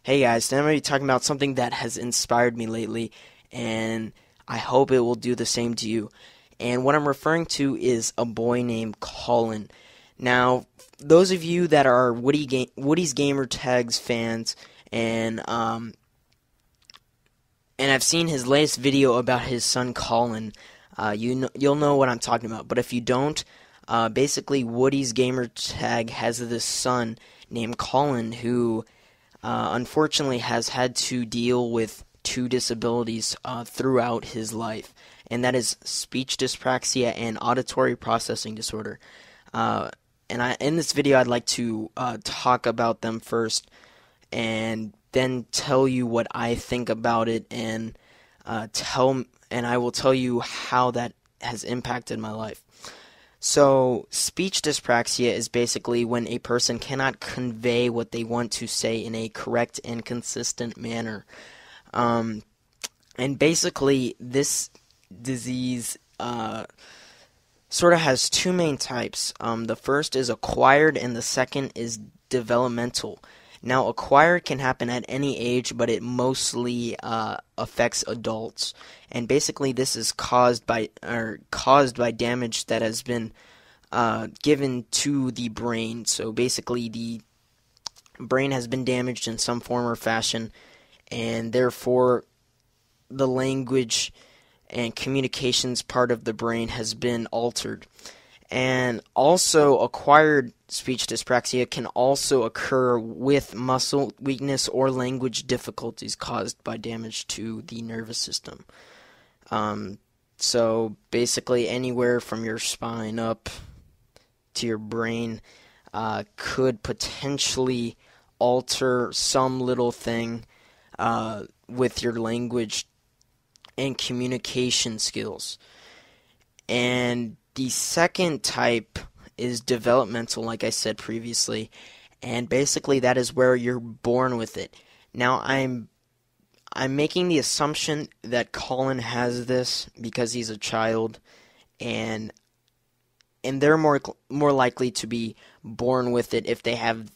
Hey guys, today I'm going to be talking about something that has inspired me lately, and I hope it will do the same to you. And what I'm referring to is a boy named Colin. Now, those of you that are Woody's Gamer Tags fans, and I've seen his latest video about his son Colin, you'll know what I'm talking about. But if you don't, basically Woody's Gamer Tag has this son named Colin who unfortunately has had to deal with two disabilities throughout his life, and that is speech dyspraxia and auditory processing disorder. In this video, I'd like to talk about them first, and then tell you what I think about it, and I will tell you how that has impacted my life. So, speech dyspraxia is basically when a person cannot convey what they want to say in a correct and consistent manner. And basically, this disease sort of has two main types. The first is acquired, and the second is developmental. Now, acquired can happen at any age, but it mostly affects adults. And basically, this is caused by damage that has been given to the brain. So basically, the brain has been damaged in some form or fashion, and therefore, the language and communications part of the brain has been altered. And also, acquired speech dyspraxia can also occur with muscle weakness or language difficulties caused by damage to the nervous system. So basically, anywhere from your spine up to your brain could potentially alter some little thing with your language and communication skills. And the second type is developmental, like I said previously, and basically that is where you're born with it. Now, I'm making the assumption that Colin has this because he's a child, and they're more likely to be born with it if they have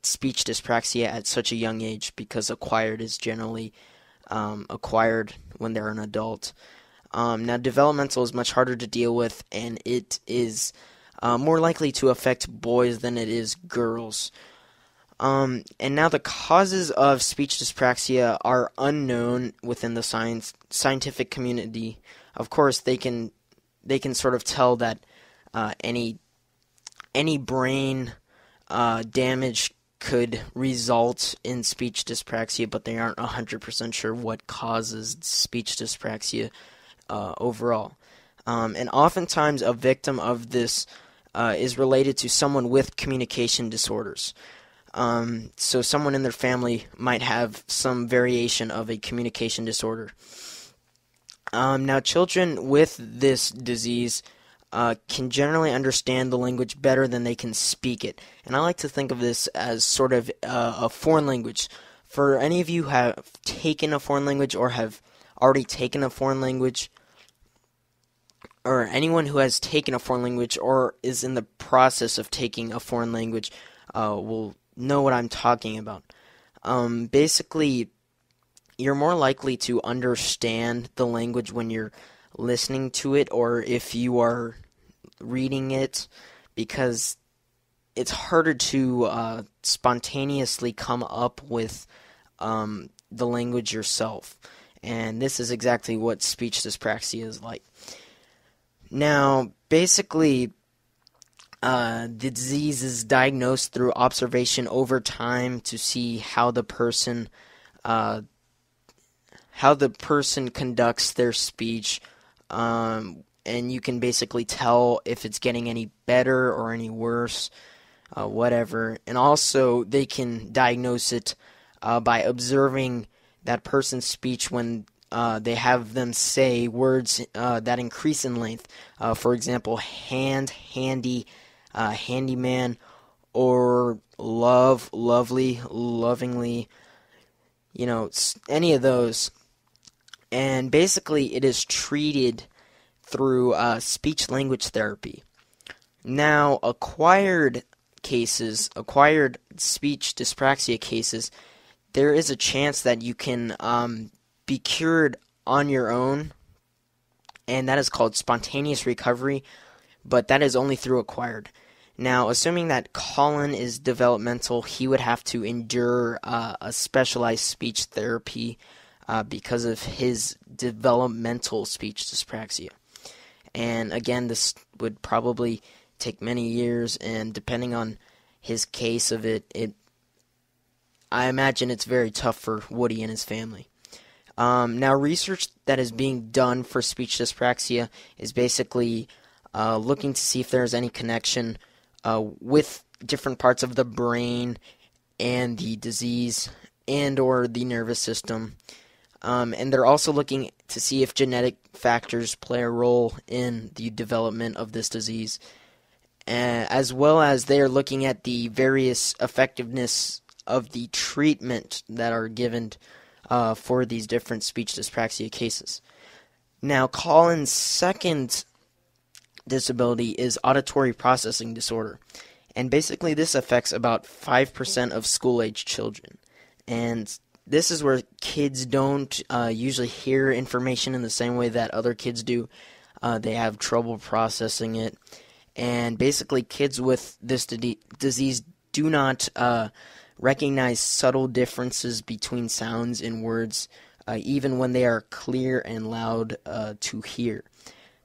speech dyspraxia at such a young age, because acquired is generally acquired when they're an adult. Now, developmental is much harder to deal with, and it is more likely to affect boys than it is girls. And now the causes of speech dyspraxia are unknown within the scientific community. Of course, they can sort of tell that any brain damage could result in speech dyspraxia, but they aren't 100% sure what causes speech dyspraxia overall. And oftentimes a victim of this is related to someone with communication disorders. So someone in their family might have some variation of a communication disorder. Now, children with this disease can generally understand the language better than they can speak it. And I like to think of this as sort of a foreign language. For any of you who have taken a foreign language or have already taken a foreign language, or anyone who has taken a foreign language or is in the process of taking a foreign language will know what I'm talking about. Basically, you're more likely to understand the language when you're listening to it or if you are reading it, because it's harder to spontaneously come up with the language yourself. And this is exactly what speech dyspraxia is like. Now, basically, the disease is diagnosed through observation over time to see how the person conducts their speech, and you can basically tell if it's getting any better or any worse, whatever. And also, they can diagnose it by observing that person's speech when they have them say words that increase in length. For example, hand, handy, handyman, or love, lovely, lovingly, any of those. And basically, it is treated through speech-language therapy. Now, acquired speech dyspraxia cases, there is a chance that you can be cured on your own, and that is called spontaneous recovery, but that is only through acquired. Now, assuming that Colin is developmental, he would have to endure a specialized speech therapy because of his developmental speech dyspraxia. And again, this would probably take many years, and depending on his case of it, I imagine it's very tough for Woody and his family. Now, research that is being done for speech dyspraxia is basically looking to see if there's any connection with different parts of the brain and the disease and or the nervous system. And they're also looking to see if genetic factors play a role in the development of this disease, as well as they are looking at the various effectiveness of the treatment that are given for these different speech dyspraxia cases. Now, Colin's second disability is auditory processing disorder, and basically this affects about 5% of school-age children. And this is where kids don't usually hear information in the same way that other kids do. They have trouble processing it. And basically kids with this disease do not recognize subtle differences between sounds in words, even when they are clear and loud to hear.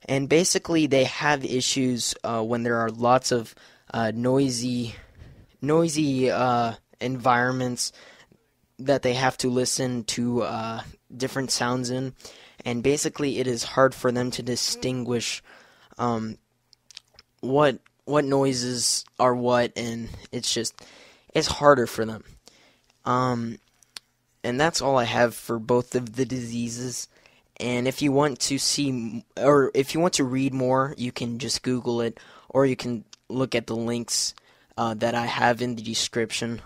And basically they have issues when there are lots of noisy environments that they have to listen to different sounds in, and basically it is hard for them to distinguish what noises are what, and it's harder for them. And that's all I have for both of the diseases. And if you want to see, or if you want to read more, you can just Google it, or you can look at the links that I have in the description.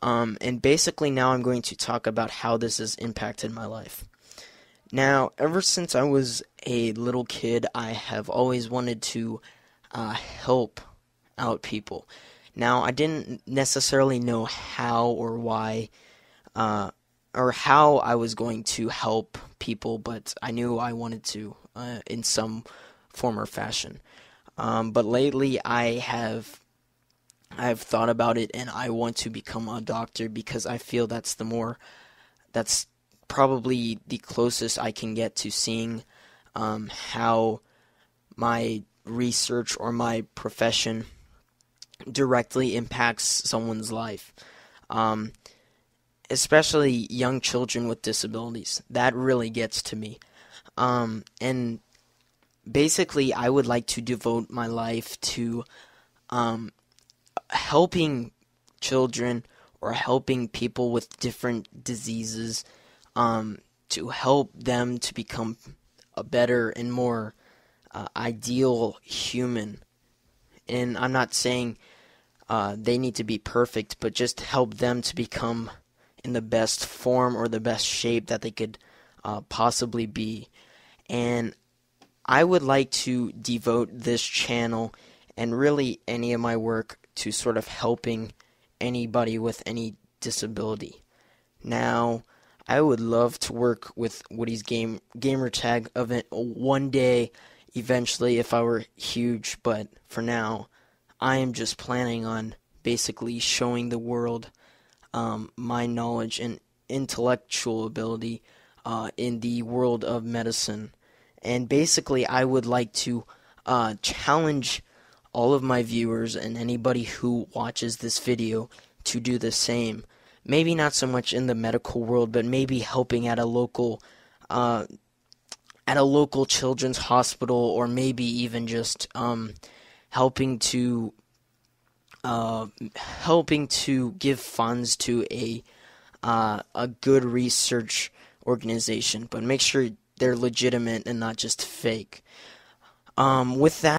And basically now I'm going to talk about how this has impacted my life. Now, ever since I was a little kid, I have always wanted to help out people. Now, I didn't necessarily know how or why, or how I was going to help people, but I knew I wanted to in some form or fashion. But lately I have thought about it, and I want to become a doctor because I feel that's probably the closest I can get to seeing how my research or my profession directly impacts someone's life, especially young children with disabilities. That really gets to me. And basically I would like to devote my life to helping children or helping people with different diseases, to help them to become a better and more ideal human. And I'm not saying they need to be perfect, but just help them to become in the best form or the best shape that they could possibly be. And I would like to devote this channel and really any of my work to sort of helping anybody with any disability. Now, I would love to work with Woody's gamertag event one day, eventually, if I were huge, but for now, I am just planning on basically showing the world my knowledge and intellectual ability in the world of medicine. And basically, I would like to challenge all of my viewers and anybody who watches this video to do the same. Maybe not so much in the medical world, but maybe helping at a local children's hospital, or maybe even just helping to give funds to a good research organization, but make sure they're legitimate and not just fake. With that.